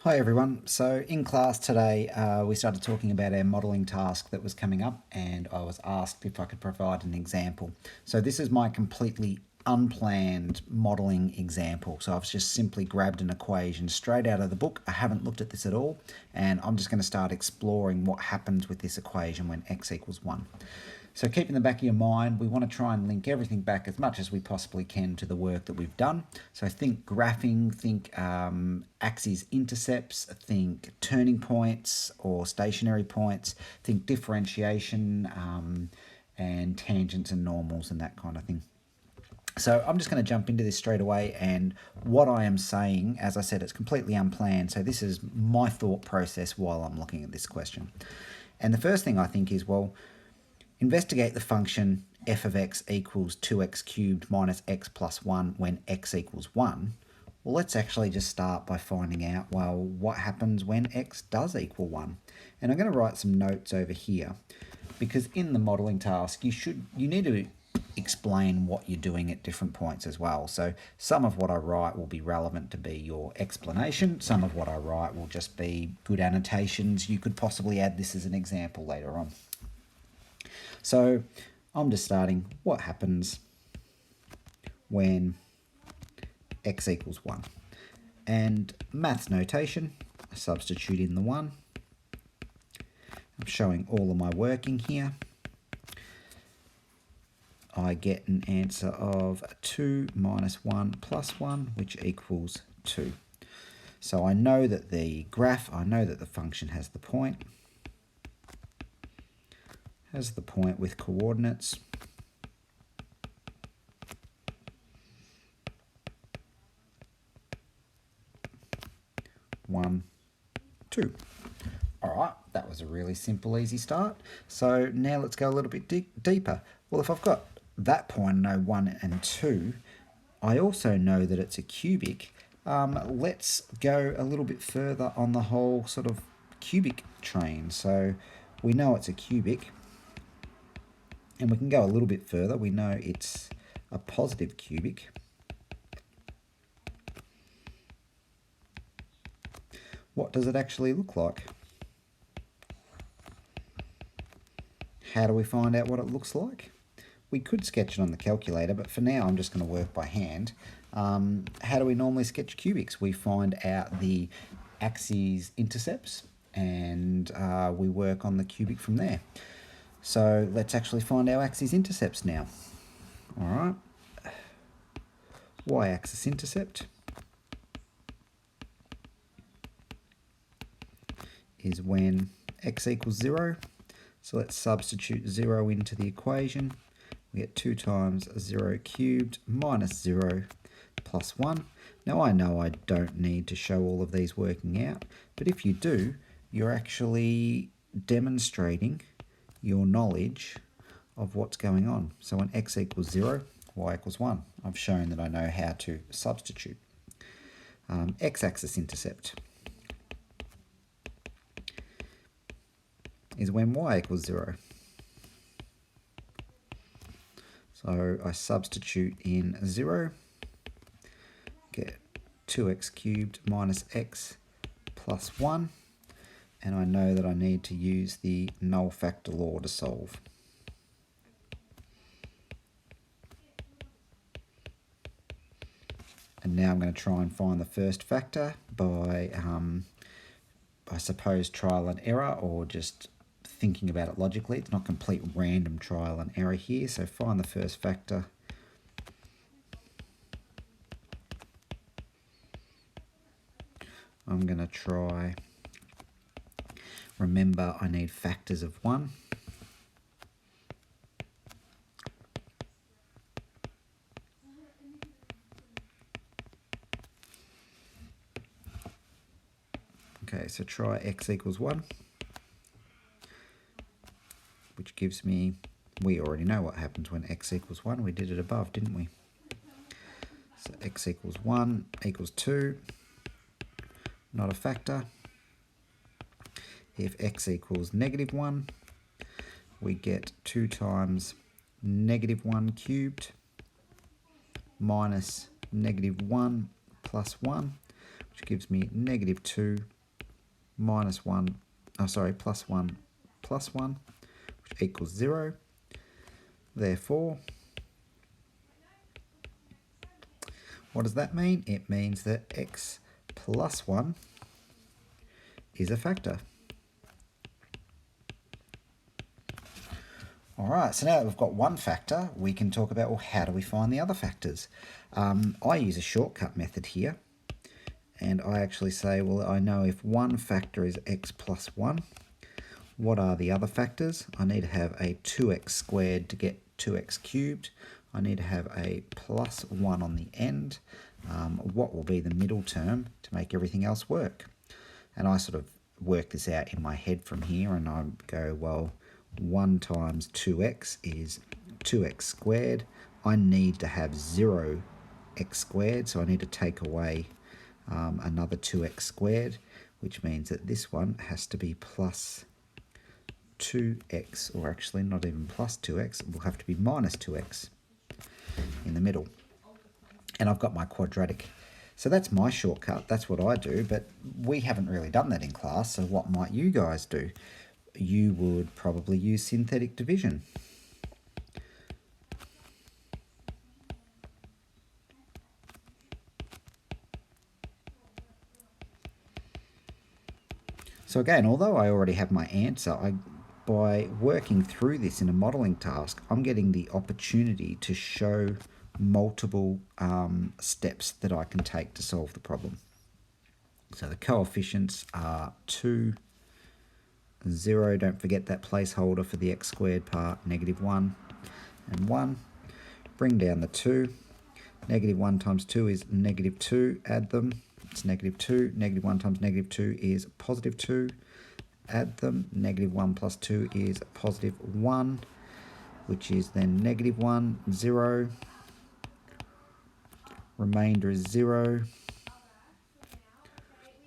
Hi everyone. So in class today, we started talking about our modelling task that was coming up, and I was asked if I could provide an example. So this is my completely unplanned modelling example. So I've just simply grabbed an equation straight out of the book. I haven't looked at this at all, and I'm just going to start exploring what happens with this equation when x equals 1. So keep in the back of your mind, we want to try and link everything back as much as we possibly can to the work that we've done. So think graphing, think axes intercepts, think turning points or stationary points, think differentiation and tangents and normals and that kind of thing. So I'm just going to jump into this straight away, and what I am saying, as I said, it's completely unplanned. So this is my thought process while I'm looking at this question. And the first thing I think is, well, investigate the function f of x equals 2x cubed minus x plus 1 when x equals 1. Well, let's actually just start by finding out, well, what happens when x does equal 1. And I'm going to write some notes over here, because in the modelling task, you need to explain what you're doing at different points as well. So some of what I write will be relevant to be your explanation. Some of what I write will just be good annotations. You could possibly add this as an example later on. So I'm just starting what happens when x equals 1. And maths notation, I substitute in the 1. I'm showing all of my working here. I get an answer of 2 minus 1 plus 1, which equals 2. So I know that the graph, I know that the function has the point. Has the point with coordinates. One, 2. All right, that was a really simple, easy start. So now let's go a little bit deeper. Well, if I've got that point, I know 1 and 2, I also know that it's a cubic. Let's go a little bit further on the whole sort of cubic train. So we know it's a cubic, and we can go a little bit further. We know it's a positive cubic. What does it actually look like? How do we find out what it looks like? We could sketch it on the calculator, but for now I'm just going to work by hand. How do we normally sketch cubics? We find out the axes intercepts, and we work on the cubic from there. So let's actually find our axis intercepts now. All right. Y-axis intercept is when x equals 0. So let's substitute 0 into the equation. We get 2 times 0 cubed minus 0 plus 1. Now I know I don't need to show all of these working out, but if you do, you're actually demonstrating your knowledge of what's going on. So when x equals 0, y equals 1. I've shown that I know how to substitute. X-axis intercept is when y equals 0. So I substitute in 0, get 2x cubed minus x plus 1, and I know that I need to use the null factor law to solve. And now I'm going to try and find the first factor by, I suppose, trial and error, or just thinking about it logically. It's not complete random trial and error here, so find the first factor. I'm going to try, remember I need factors of 1. Okay, so try x equals 1, which gives me, we already know what happens when x equals 1. We did it above, didn't we? So x equals 1 equals 2, not a factor. If x equals negative 1, we get 2 times negative 1 cubed minus negative 1 plus 1, which gives me negative 2 minus 1, plus 1 plus 1, which equals 0. Therefore, what does that mean? It means that x plus 1 is a factor. Alright, so now that we've got one factor, we can talk about, well, how do we find the other factors? I use a shortcut method here, and I actually say, well, I know if one factor is x plus 1, what are the other factors? I need to have a 2x squared to get 2x cubed. I need to have a plus 1 on the end. What will be the middle term to make everything else work? And I sort of work this out in my head from here, and I go, well, 1 times 2x is 2x squared. I need to have 0x squared, so I need to take away another 2x squared, which means that this one has to be plus 2x, or actually not even plus 2x, it will have to be minus 2x in the middle. And I've got my quadratic. So that's my shortcut, that's what I do, but we haven't really done that in class, so what might you guys do? You would probably use synthetic division. So again, although I already have my answer, by working through this in a modelling task, I'm getting the opportunity to show multiple steps that I can take to solve the problem. So the coefficients are 2, 0, don't forget that placeholder for the x squared part, negative 1 and 1. Bring down the 2. Negative 1 times 2 is negative 2, add them, it's negative 2. Negative 1 times negative 2 is positive 2, add them. Negative 1 plus 2 is positive 1, which is then negative 1, 0. Remainder is 0.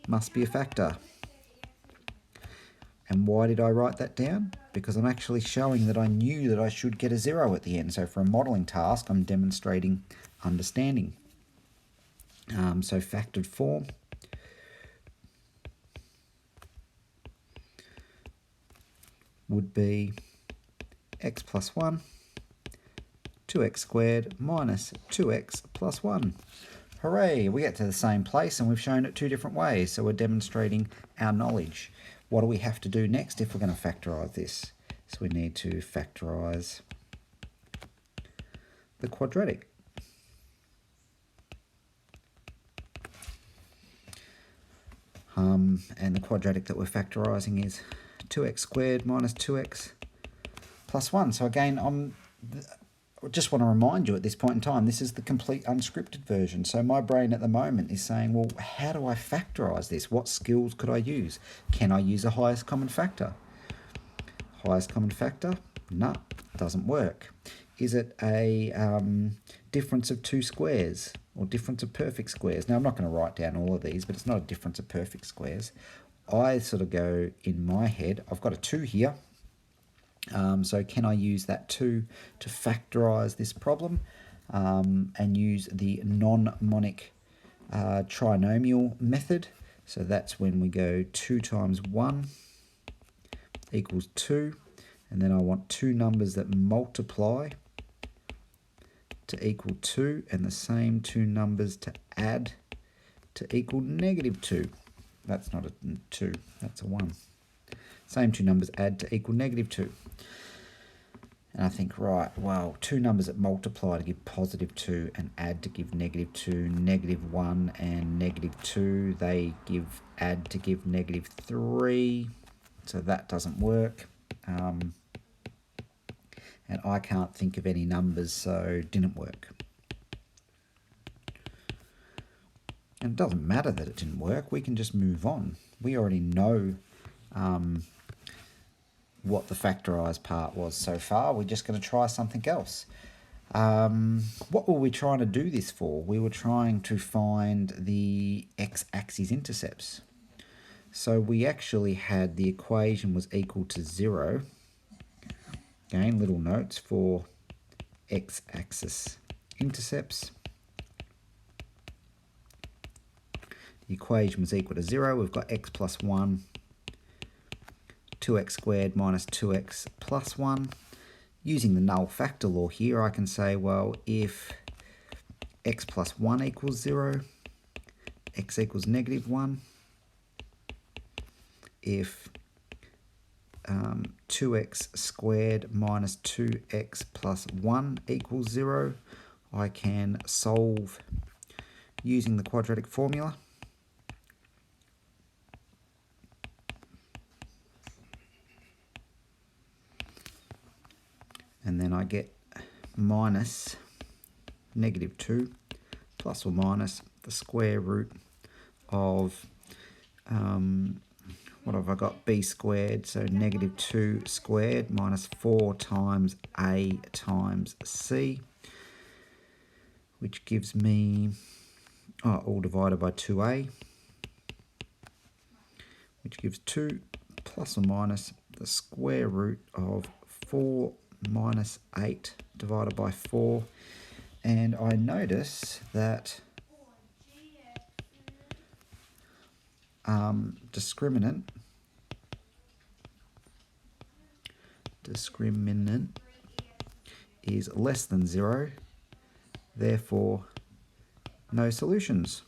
Must be a factor. And why did I write that down? Because I'm actually showing that I knew that I should get a 0 at the end. So for a modelling task, I'm demonstrating understanding. So factored form. Would be x plus 1, 2x squared minus 2x plus 1. Hooray, we get to the same place and we've shown it two different ways, so we're demonstrating our knowledge. What do we have to do next if we're going to factorise this? So we need to factorise the quadratic. And the quadratic that we're factorising is 2x squared minus 2x plus 1. So again, I just want to remind you at this point in time, this is the complete unscripted version. So my brain at the moment is saying, well, how do I factorise this? What skills could I use? Can I use a highest common factor? Highest common factor? No, doesn't work. Is it a difference of two squares or difference of perfect squares? Now, I'm not going to write down all of these, but it's not a difference of perfect squares. I sort of go in my head, I've got a 2 here. So can I use that 2 to factorise this problem and use the non-monic trinomial method? So that's when we go 2 times 1 equals 2, and then I want two numbers that multiply to equal 2, and the same two numbers to add to equal negative 2. That's not a 2, that's a 1. Same two numbers add to equal negative 2. And I think, right, well, two numbers that multiply to give positive 2 and add to give negative 2, negative 1 and negative 2, they add to give negative 3. So that doesn't work. And I can't think of any numbers, so it didn't work. And it doesn't matter that it didn't work, we can just move on. We already know what the factorised part was so far. We're just going to try something else. What were we trying to do this for? We were trying to find the x-axis intercepts. So we actually had the equation was equal to 0. Again, little notes for x-axis intercepts. the equation was equal to 0. We've got x plus 1, 2x squared minus 2x plus 1. Using the null factor law here, I can say, well, if x plus 1 equals 0, x equals negative 1. If 2x squared minus 2x plus 1 equals 0, I can solve using the quadratic formula. And then I get minus negative 2 plus or minus the square root of, what have I got, b squared, so negative 2 squared minus 4 times a times c, which gives me, all divided by 2a, which gives 2 plus or minus the square root of 4 minus 8 divided by 4. And I notice that discriminant is less than 0, therefore no solutions.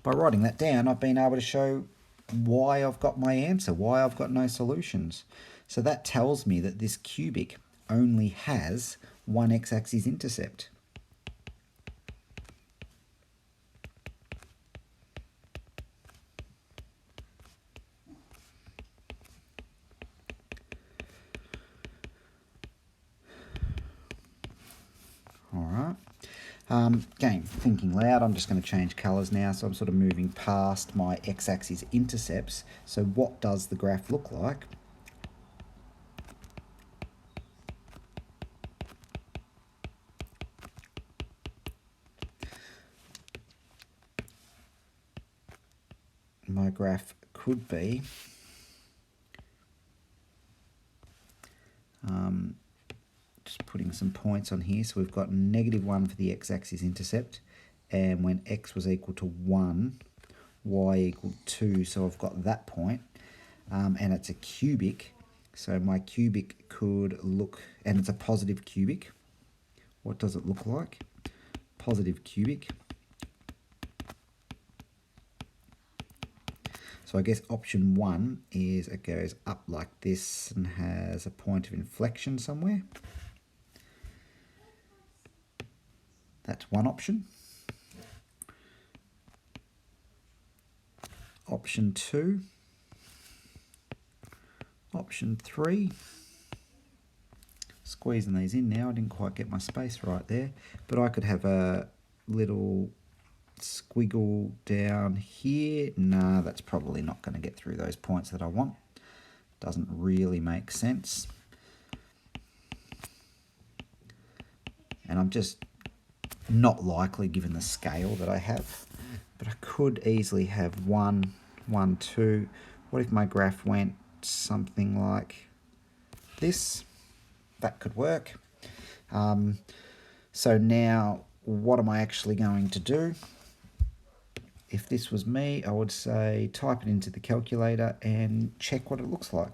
By writing that down, I've been able to show why I've got my answer, why I've got no solutions. So that tells me that this cubic only has one x-axis intercept. Alright. Again, thinking loud, I'm just going to change colours now, so I'm sort of moving past my x-axis intercepts. So what does the graph look like? My graph could be just putting some points on here. So we've got negative 1 for the x-axis intercept, and when x was equal to 1, y equal 2, so I've got that point, and it's a cubic, so my cubic could look, and it's a positive cubic. What does it look like? Positive cubic. So I guess option 1 is it goes up like this and has a point of inflection somewhere. That's one option. Option 2. Option 3. Squeezing these in now, I didn't quite get my space right there, but I could have a little squiggle down here. Nah, that's probably not going to get through those points that I want. Doesn't really make sense. And I'm just not likely given the scale that I have, but I could easily have 1, 1, 2. What if my graph went something like this? That could work. So now what am I actually going to do? If this was me, I would say type it into the calculator and check what it looks like.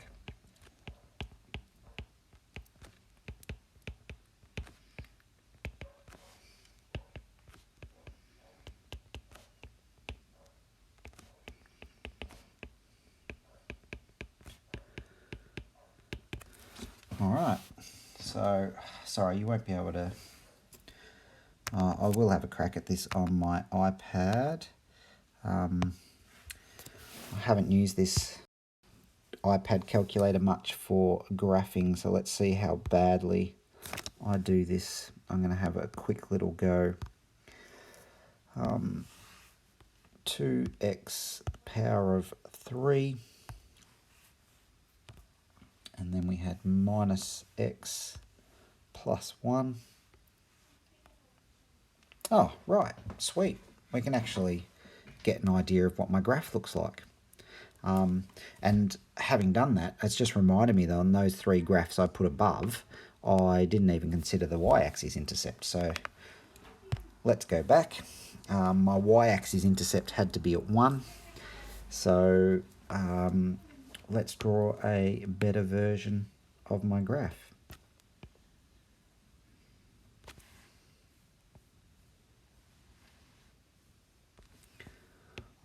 Alright, so sorry, you won't be able to, I will have a crack at this on my iPad. I haven't used this iPad calculator much for graphing, so let's see how badly I do this. I'm going to have a quick little go. 2x power of 3, and then we had minus x plus 1. Oh, right, sweet. We can actually get an idea of what my graph looks like. And having done that, it's just reminded me that on those 3 graphs I put above, I didn't even consider the y-axis intercept. So let's go back my y-axis intercept had to be at 1. So let's draw a better version of my graph.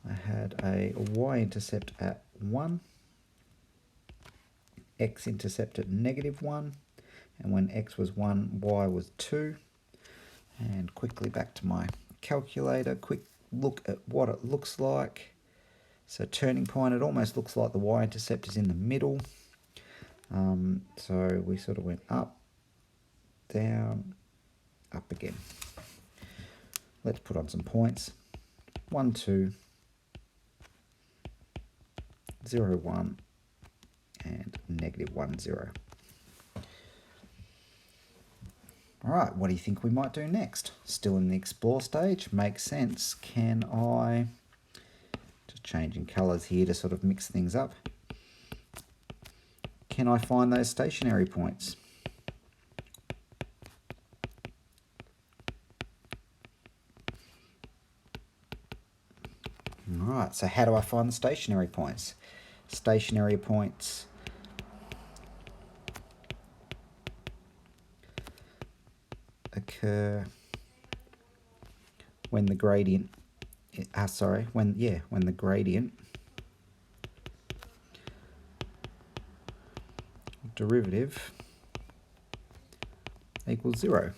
I had a y-intercept at 1, x-intercept at -1, and when x was 1, y was 2. And quickly back to my calculator, quick look at what it looks like. So turning point, it almost looks like the y-intercept is in the middle. So we sort of went up, down, up again. Let's put on some points. 1, 2, 0, 1, and -1, 0. All right, what do you think we might do next? Still in the explore stage, makes sense. Can I, just changing colors here to sort of mix things up. Can I find those stationary points? All right, so how do I find the stationary points? Stationary points occur when the gradient, when the gradient derivative equals 0.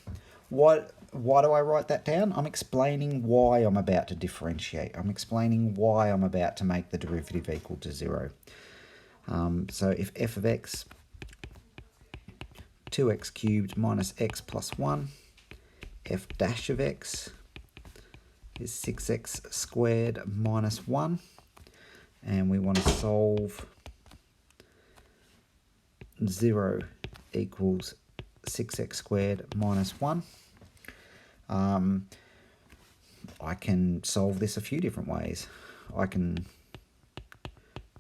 Why do I write that down? I'm explaining why I'm about to differentiate. I'm explaining why I'm about to make the derivative equal to 0. So if f of x, 2x cubed minus x plus 1, f dash of x is 6x squared minus 1, and we want to solve 0 equals 6x squared minus 1. I can solve this a few different ways. I can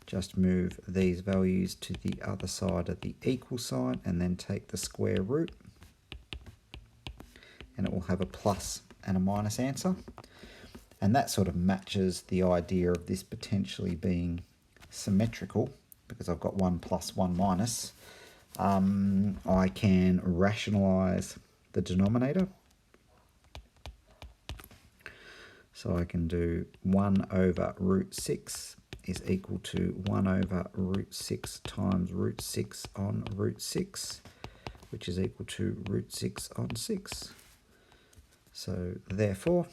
just move these values to the other side of the equal sign and then take the square root, and it will have a plus and a minus answer. And that sort of matches the idea of this potentially being symmetrical, because I've got 1 plus 1 minus. I can rationalize the denominator. So I can do 1 over root 6 is equal to 1 over root 6 times root 6 on root 6, which is equal to root 6 on 6. So therefore,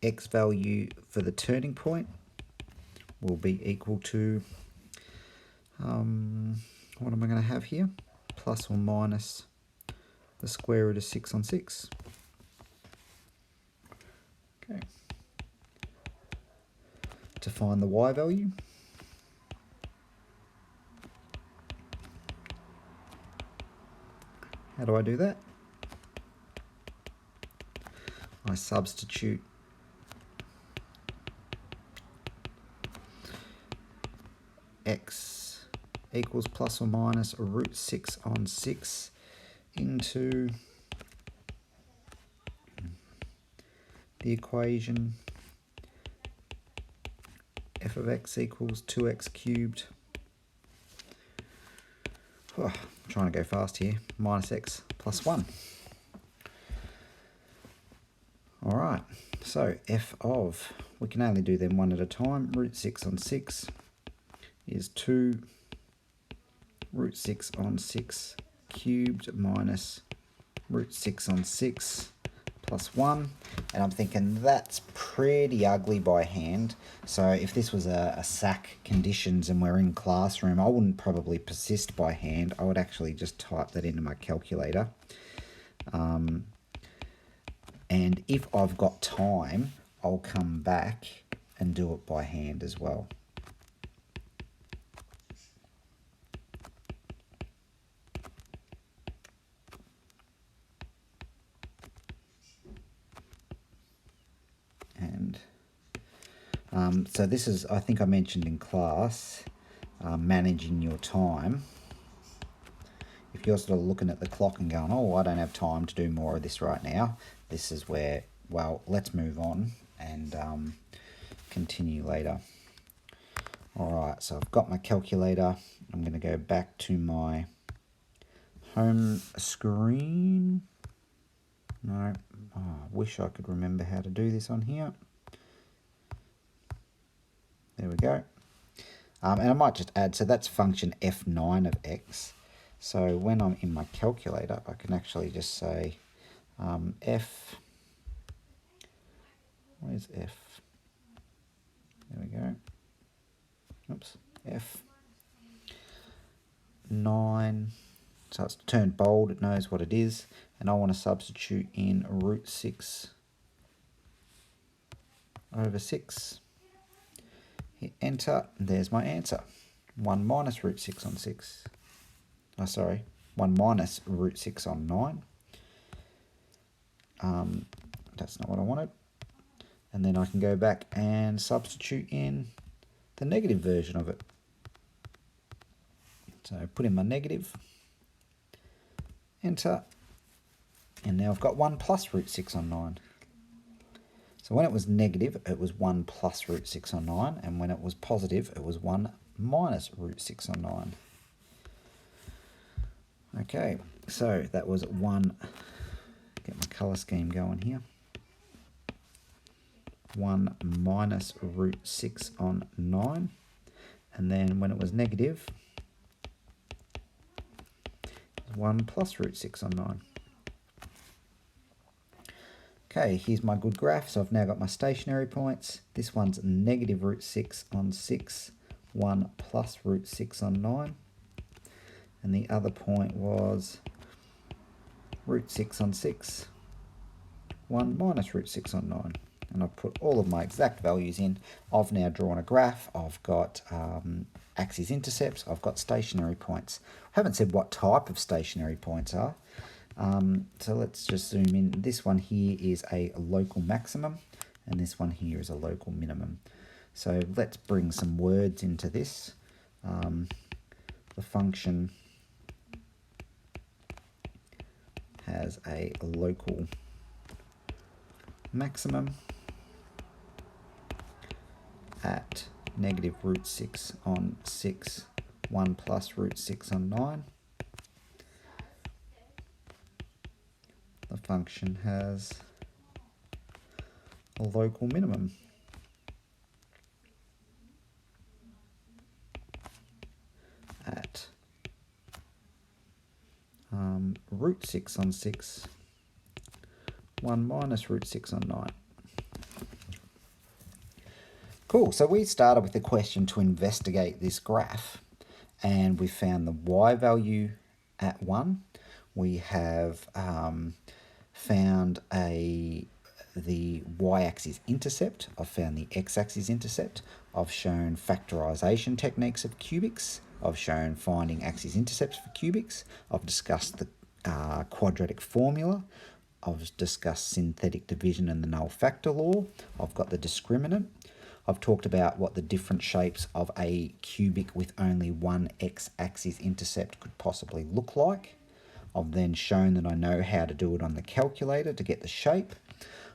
x value for the turning point will be equal to, what am I going to have here? Plus or minus the square root of 6 on 6. Okay. To find the y value, how do I do that? I substitute x equals plus or minus root 6 on 6 into the equation f of x equals 2x cubed, I'm trying to go fast here, minus x plus 1. All right, so f of, we can only do them one at a time, root 6 on 6 is 2 root 6 on 6 cubed minus root 6 on 6 plus 1. And I'm thinking that's pretty ugly by hand. So if this was a SAC conditions and we're in classroom, I wouldn't probably persist by hand. I would actually just type that into my calculator. And if I've got time, I'll come back and do it by hand as well. And so this is, I think I mentioned in class, managing your time. If you're sort of looking at the clock and going, oh, I don't have time to do more of this right now, this is where, well, let's move on and continue later. Alright, so I've got my calculator. I'm going to go back to my home screen. No, I wish I could remember how to do this on here. There we go. And I might just add, so that's function f9 of x. So when I'm in my calculator, I can actually just say f, where's f? There we go. Oops, f9. So it's turned bold, it knows what it is. And I want to substitute in root 6 over 6. Hit enter, and there's my answer. 1 minus root 6 on 6. Oh, sorry, 1 minus root 6 on 9. That's not what I wanted. And then I can go back and substitute in the negative version of it. So put in my negative, enter, and now I've got 1 plus root 6 on 9. So when it was negative, it was 1 plus root 6 on 9, and when it was positive, it was 1 minus root 6 on 9. Okay, so that was 1, get my colour scheme going here, 1 minus root 6 on 9, and then when it was negative, 1 plus root 6 on 9. Okay, here's my good graph. So I've now got my stationary points. This one's negative root 6 on 6, 1 plus root 6 on 9. And the other point was root 6 on 6, 1 minus root 6 on 9. And I've put all of my exact values in. I've now drawn a graph. I've got axis intercepts. I've got stationary points. I haven't said what type of stationary points are. So let's just zoom in. This one here is a local maximum, and this one here is a local minimum. So let's bring some words into this. The function has a local maximum at negative root 6 on 6, 1 plus root 6 on 9. The function has a local minimum at root 6 on 6, 1 minus root 6 on 9. Cool, so we started with the question to investigate this graph, and we found the y value at 1. We have found the y-axis intercept. I've found the x-axis intercept. I've shown factorization techniques of cubics. I've shown finding axis intercepts for cubics. I've discussed the quadratic formula. I've discussed synthetic division and the null factor law. I've got the discriminant. I've talked about what the different shapes of a cubic with only one x-axis intercept could possibly look like. I've then shown that I know how to do it on the calculator to get the shape.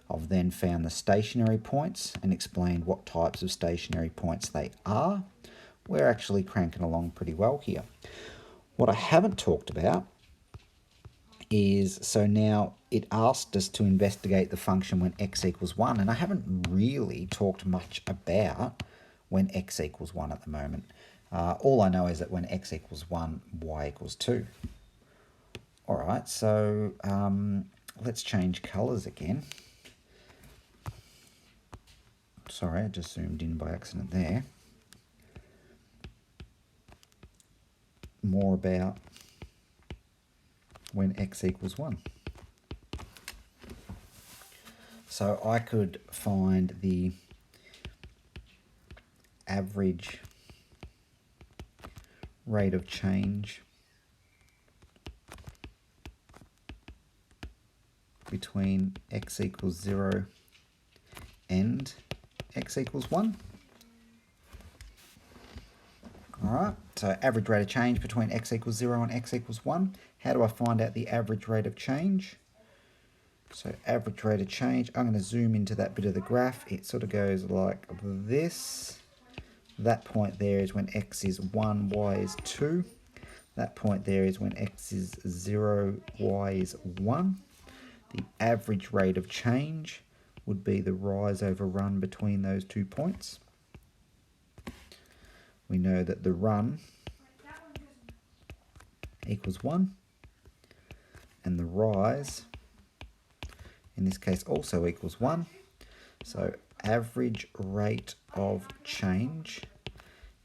I've then found the stationary points and explained what types of stationary points they are. We're actually cranking along pretty well here. What I haven't talked about is, so now it asked us to investigate the function when x equals 1, and I haven't really talked much about when x equals 1 at the moment. All I know is that when x equals 1, y equals 2. Alright, so let's change colours again. Sorry, I just zoomed in by accident there. More about when x equals 1. So I could find the average rate of change between x equals 0 and x equals 1. Alright, so average rate of change between x equals 0 and x equals 1. How do I find out the average rate of change? So average rate of change, I'm going to zoom into that bit of the graph. It sort of goes like this. That point there is when x is 1, y is 2. That point there is when x is 0, y is 1. The average rate of change would be the rise over run between those 2 points. We know that the run equals 1, and the rise, in this case, also equals 1. So average rate of change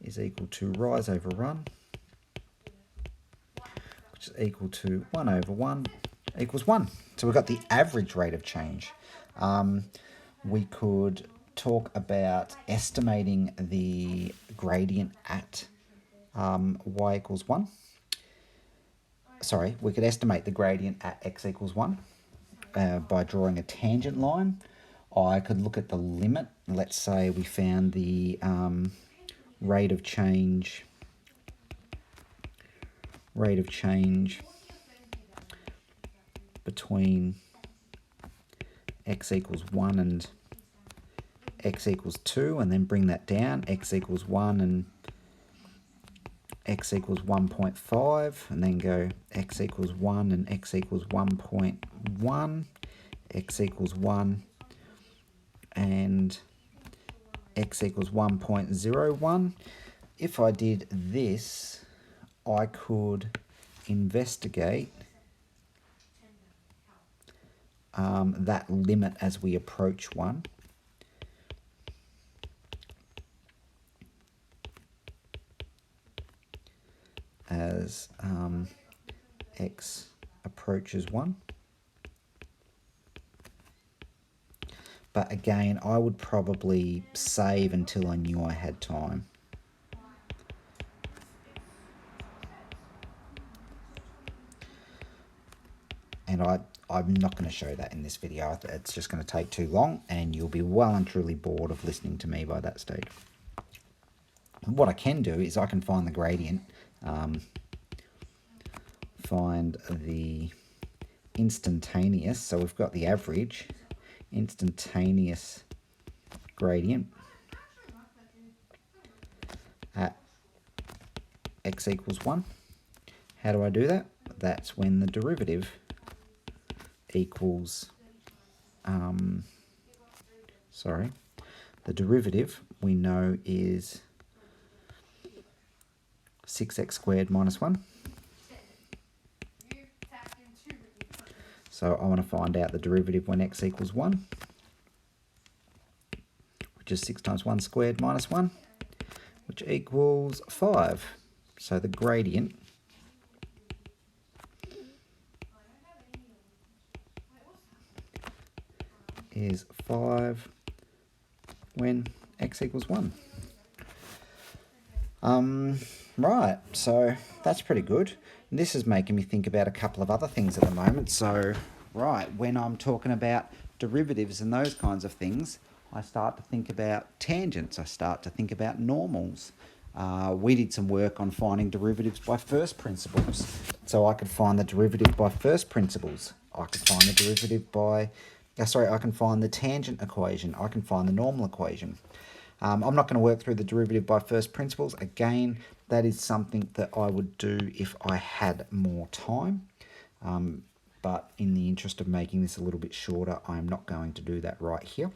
is equal to rise over run, which is equal to 1 over 1 equals 1. So we've got the average rate of change. We could talk about estimating the gradient at y equals 1. Sorry, we could estimate the gradient at x equals 1 by drawing a tangent line. I could look at the limit. Let's say we found the rate of change between x equals 1 and x equals 2, and then bring that down, x equals 1 and x equals 1.5, and then go x equals 1 and x equals 1.1, x equals 1 and x equals 1.01. If I did this, I could investigate that limit as we approach 1. As x approaches 1. But again, I would probably save until I knew I had time. And I'm not going to show that in this video. It's just going to take too long, and you'll be well and truly bored of listening to me by that stage. What I can do is I can find the gradient, find the instantaneous, so we've got the average, instantaneous gradient at x equals 1. How do I do that? That's when the derivative equals, the derivative we know is 6x squared minus 1. So I want to find out the derivative when x equals 1, which is 6 times 1 squared minus 1, which equals 5. So the gradient is 5 when x equals 1. Right, so that's pretty good. And this is making me think about a couple of other things at the moment. So, right, when I'm talking about derivatives and those kinds of things, I start to think about tangents. I start to think about normals. We did some work on finding derivatives by first principles. So I could find the derivative by first principles. I could find the derivative by, I can find the tangent equation. I can find the normal equation. I'm not going to work through the derivative by first principles. Again, that is something that I would do if I had more time. But in the interest of making this a little bit shorter, I'm not going to do that right here.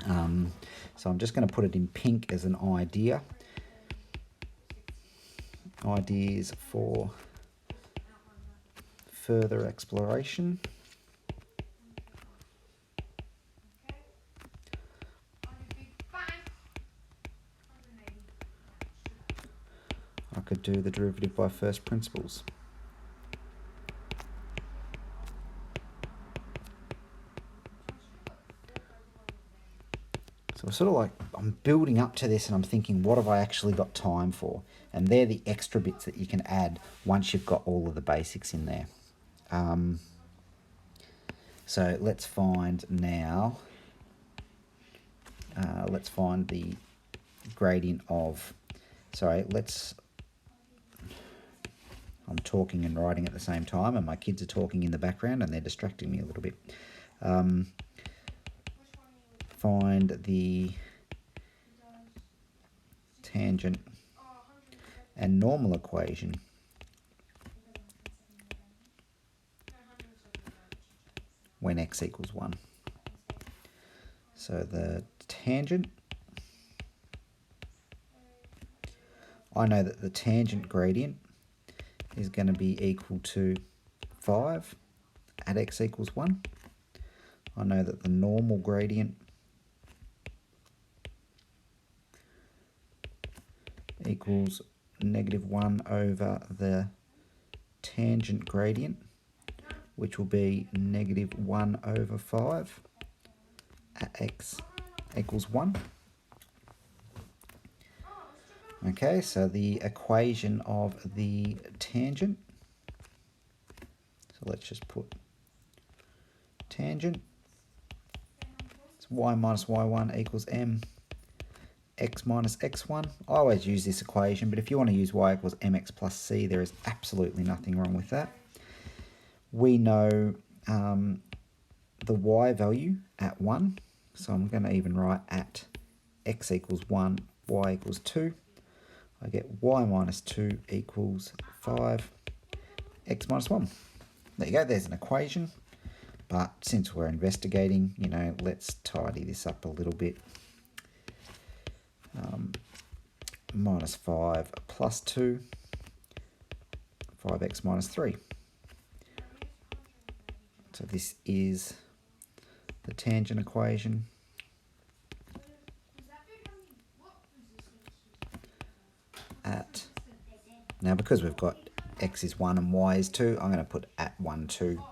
So I'm just going to put it in pink as an idea. Ideas for further exploration. I could do the derivative by first principles. So it's sort of like I'm building up to this and I'm thinking, what have I actually got time for? And they're the extra bits that you can add once you've got all of the basics in there. So let's find now, let's find the gradient of, I'm talking and writing at the same time, and my kids are talking in the background and they're distracting me a little bit. Find the tangent and normal equation when x equals 1. So the tangent, I know that the tangent gradient is going to be equal to 5 at x equals 1. I know that the normal gradient equals -1 over the tangent gradient, which will be -1 over 5 at x equals 1. Okay, so the equation of the tangent, so let's just put tangent, it's y minus y1 equals m x minus x1. I always use this equation, but if you want to use y equals mx plus c, there is absolutely nothing wrong with that. We know the y value at 1, so I'm going to even write at x equals 1, y equals 2. I get y minus 2 equals 5, x minus 1. There you go, there's an equation. But since we're investigating, let's tidy this up a little bit. Minus 5 plus 2, 5x minus 3. So this is the tangent equation. Now because we've got x is 1 and y is 2, I'm going to put at 1, 2.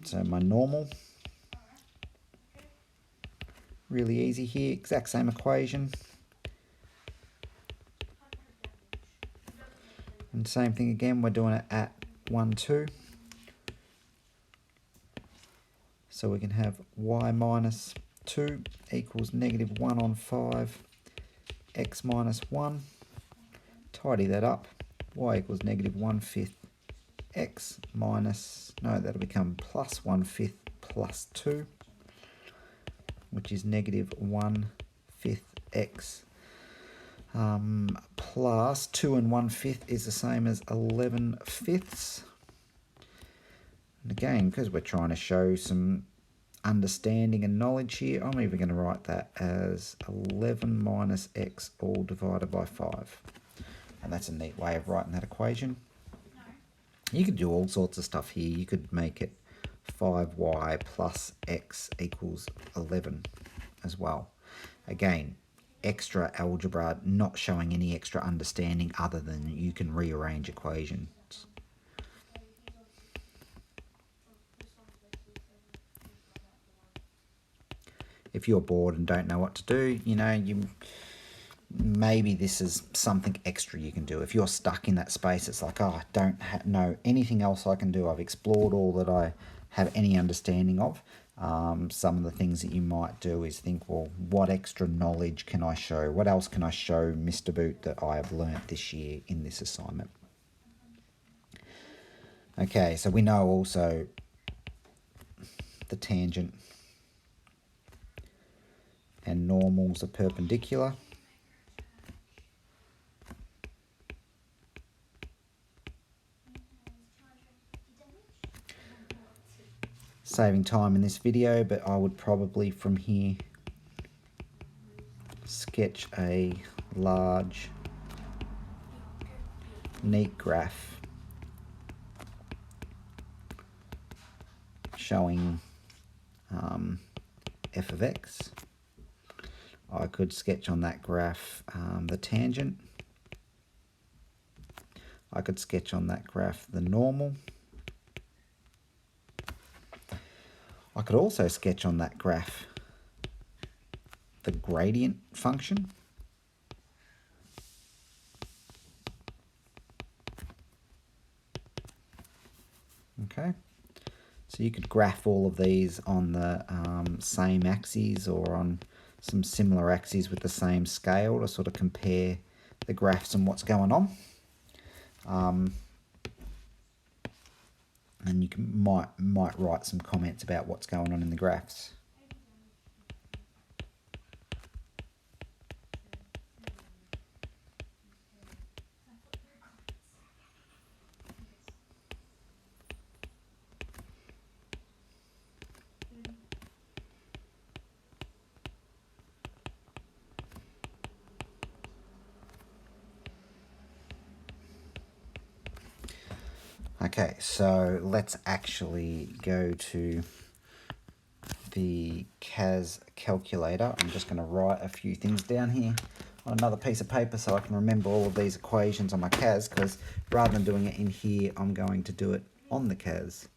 So my normal, really easy here, exact same equation. And same thing again, we're doing it at 1, 2. So we can have y minus 2 equals -1 on 5, x minus 1. Tidy that up. Y equals -1/5 x minus, no, that'll become plus 1/5 plus 2, which is -1/5 x. Plus 2 and 1/5 is the same as 11/5. And again, because we're trying to show some understanding and knowledge here, I'm even going to write that as 11 minus x all divided by 5. And that's a neat way of writing that equation. You could do all sorts of stuff here. You could make it 5y plus x equals 11 as well. Again, extra algebra, not showing any extra understanding other than you can rearrange equations. If you're bored and don't know what to do, maybe this is something extra you can do. If you're stuck in that space, it's like, oh, I don't know anything else I can do. I've explored all that I have any understanding of. Some of the things that you might do is think, well, what extra knowledge can I show? What else can I show Mr. Boot that I have learnt this year in this assignment? Okay, so we know also the tangent and normals are perpendicular. Saving time in this video, but I would probably from here sketch a large, neat graph showing f of x. I could sketch on that graph the tangent. I could sketch on that graph the normal. I could also sketch on that graph the gradient function. Okay, so you could graph all of these on the same axes or on some similar axes with the same scale to sort of compare the graphs and what's going on. And you might write some comments about what's going on in the graphs. Okay, so let's actually go to the CAS calculator. I'm just going to write a few things down here on another piece of paper so I can remember all of these equations on my CAS, because rather than doing it in here, I'm going to do it on the CAS.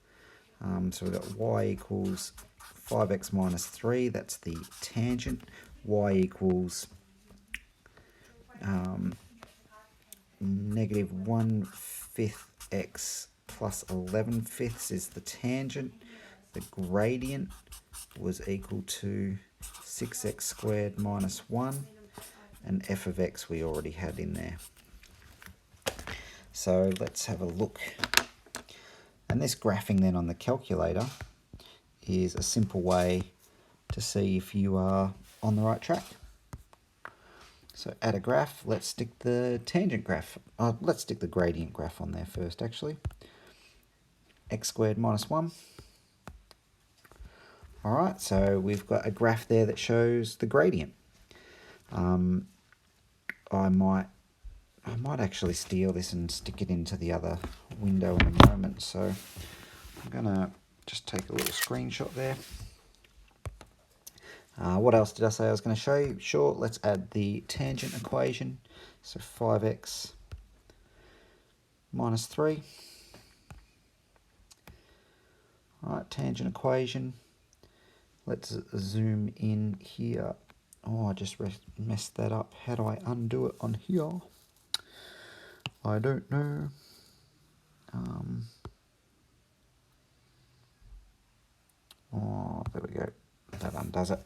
So we've got y equals 5x minus 3, that's the tangent. Y equals negative 1/5 x plus 11/5 is the tangent. The gradient was equal to 6x squared minus 1, and f of x we already had in there. So let's have a look. And this graphing then on the calculator is a simple way to see if you are on the right track. So add a graph, let's stick the tangent graph, let's stick the gradient graph on there first actually. X squared minus 1. Alright, so we've got a graph there that shows the gradient. I might actually steal this and stick it into the other window in a moment, so I'm going to just take a little screenshot there. What else did I say I was going to show you? Sure, let's add the tangent equation. So 5x minus 3. Alright, tangent equation. Let's zoom in here. Oh, I just messed that up. How do I undo it on here? I don't know. Oh, there we go. That undoes it.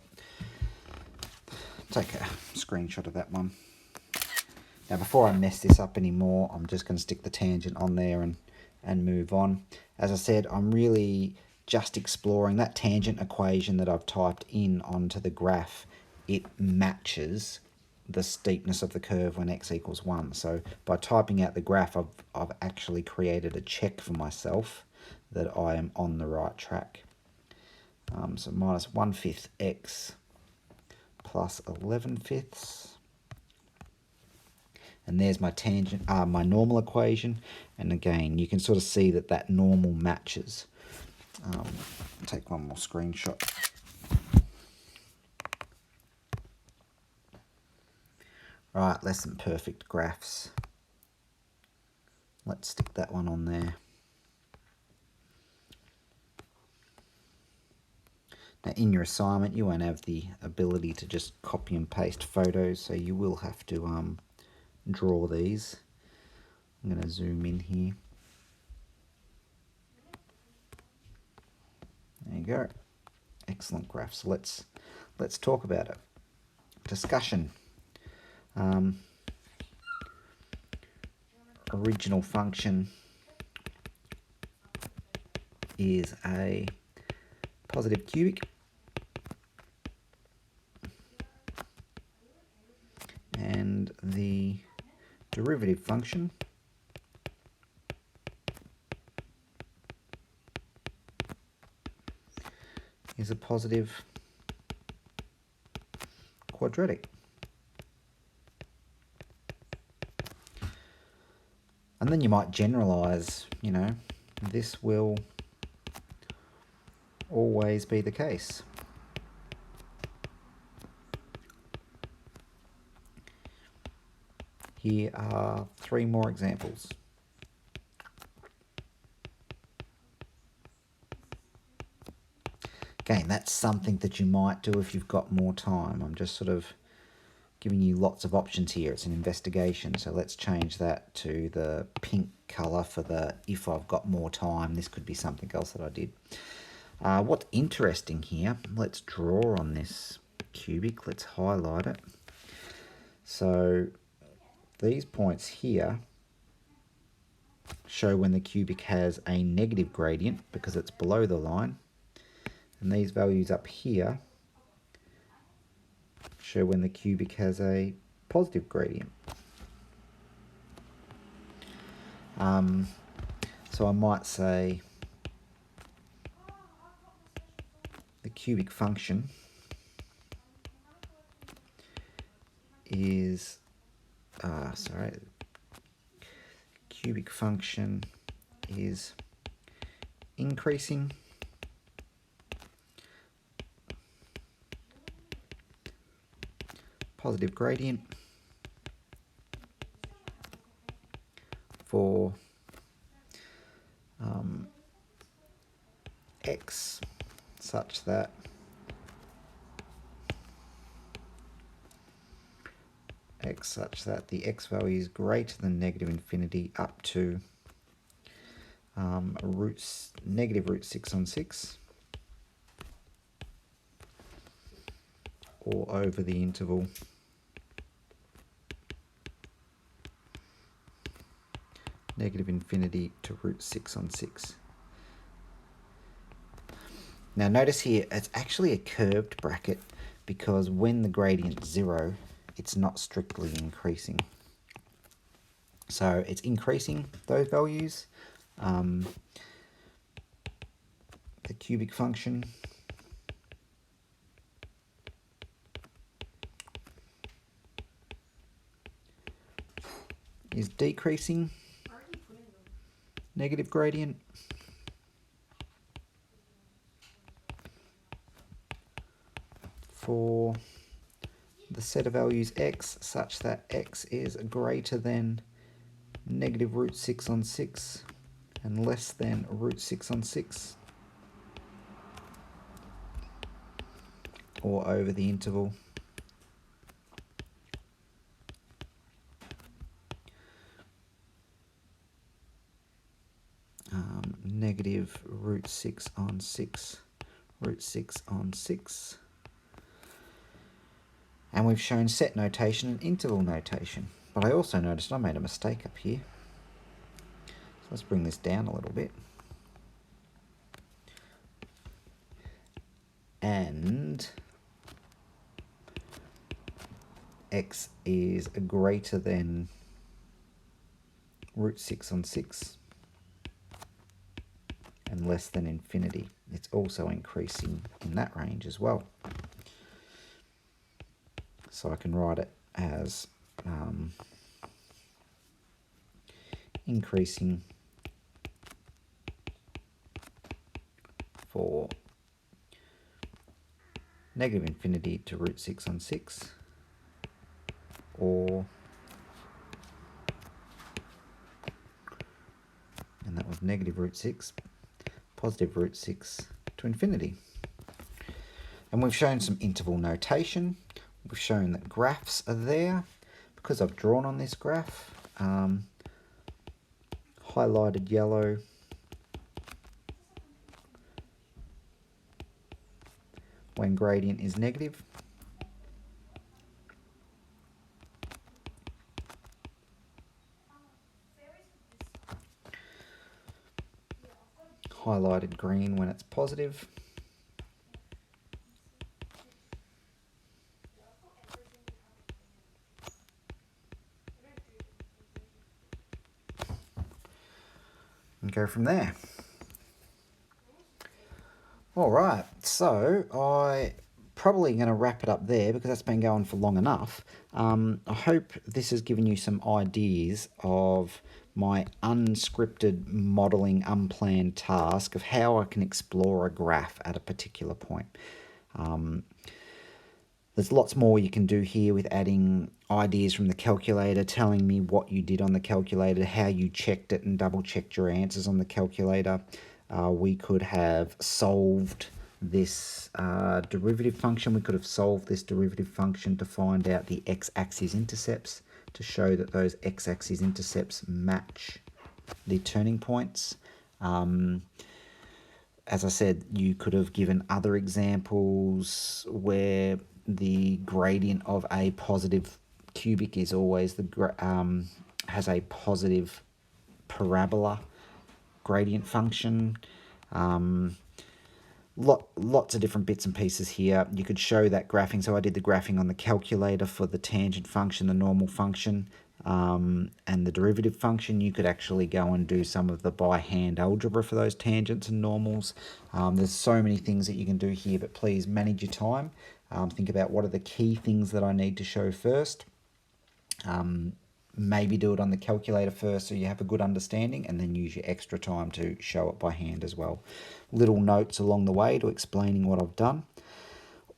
Take a screenshot of that one. Now, before I mess this up anymore, I'm just going to stick the tangent on there and move on. As I said, I'm really just exploring that tangent equation that I've typed in onto the graph. It matches the steepness of the curve when x equals 1. So by typing out the graph, I've actually created a check for myself that I am on the right track. So minus 1/5 x plus 11/5. And there's my tangent, my normal equation. And again, you can sort of see that that normal matches. Take one more screenshot. Right, less than perfect graphs. Let's stick that one on there. Now, in your assignment, you won't have the ability to just copy and paste photos, so you will have to draw these. I'm going to zoom in here. There you go. Excellent graphs. Let's talk about it. Discussion. Original function is a positive cubic. And the derivative function is a positive quadratic. And then you might generalize, you know, this will always be the case. Here are 3 more examples. Again, that's something that you might do if you've got more time. I'm just sort of giving you lots of options here. It's an investigation, so let's change that to the pink colour for the if I've got more time. This could be something else that I did. What's interesting here, let's draw on this cubic. Let's highlight it. So these points here show when the cubic has a negative gradient because it's below the line, and these values up here show when the cubic has a positive gradient. So I might say the cubic function is, cubic function is increasing positive gradient for x such that the x value is greater than negative infinity up to negative root 6 on 6, or over the interval negative infinity to root 6 on 6. Now notice here, it's actually a curved bracket because when the gradient's 0, it's not strictly increasing. So it's increasing those values. The cubic function is decreasing negative gradient for the set of values x such that x is greater than negative root 6 on 6 and less than root 6 on 6, or over the interval negative root 6 on 6, root 6 on 6. And we've shown set notation and interval notation. But I also noticed I made a mistake up here. So let's bring this down a little bit. And x is greater than root 6 on 6 and less than infinity. It's also increasing in that range as well. So I can write it as increasing for negative infinity to root 6 on 6, or, and that was negative root 6, positive root 6 to infinity. And we've shown some interval notation. We've shown that graphs are there because I've drawn on this graph. Highlighted yellow when gradient is negative. Highlighted green when it's positive. And go from there. All right, so I probably going to wrap it up there because that's been going for long enough. I hope this has given you some ideas of my unscripted modelling unplanned task of how I can explore a graph at a particular point. There's lots more you can do here with adding ideas from the calculator, telling me what you did on the calculator, how you checked it and double checked your answers on the calculator. We could have solved this derivative function. We could have solved this derivative function to find out the x-axis intercepts, to show that those x-axis intercepts match the turning points. As I said, you could have given other examples where the gradient of a positive cubic is always has a positive parabola gradient function. Lots of different bits and pieces here. You could show that graphing. So I did the graphing on the calculator for the tangent function, the normal function, and the derivative function. You could actually go and do some of the by hand algebra for those tangents and normals. There's so many things that you can do here, but please manage your time. Think about what are the key things that I need to show first. Maybe do it on the calculator first so you have a good understanding, and then use your extra time to show it by hand as well. Little notes along the way to explaining what I've done.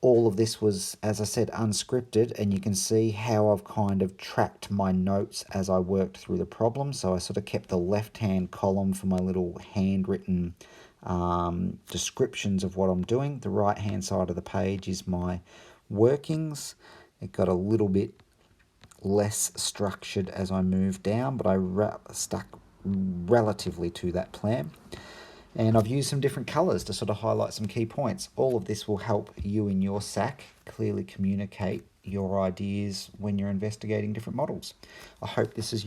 All of this was, as I said, unscripted, and you can see how I've kind of tracked my notes as I worked through the problem. So I sort of kept the left-hand column for my little handwritten descriptions of what I'm doing. The right-hand side of the page is my workings. It got a little bit less structured as I moved down, but I stuck relatively to that plan. And I've used some different colours to sort of highlight some key points. All of this will help you in your SAC clearly communicate your ideas when you're investigating different models. I hope this is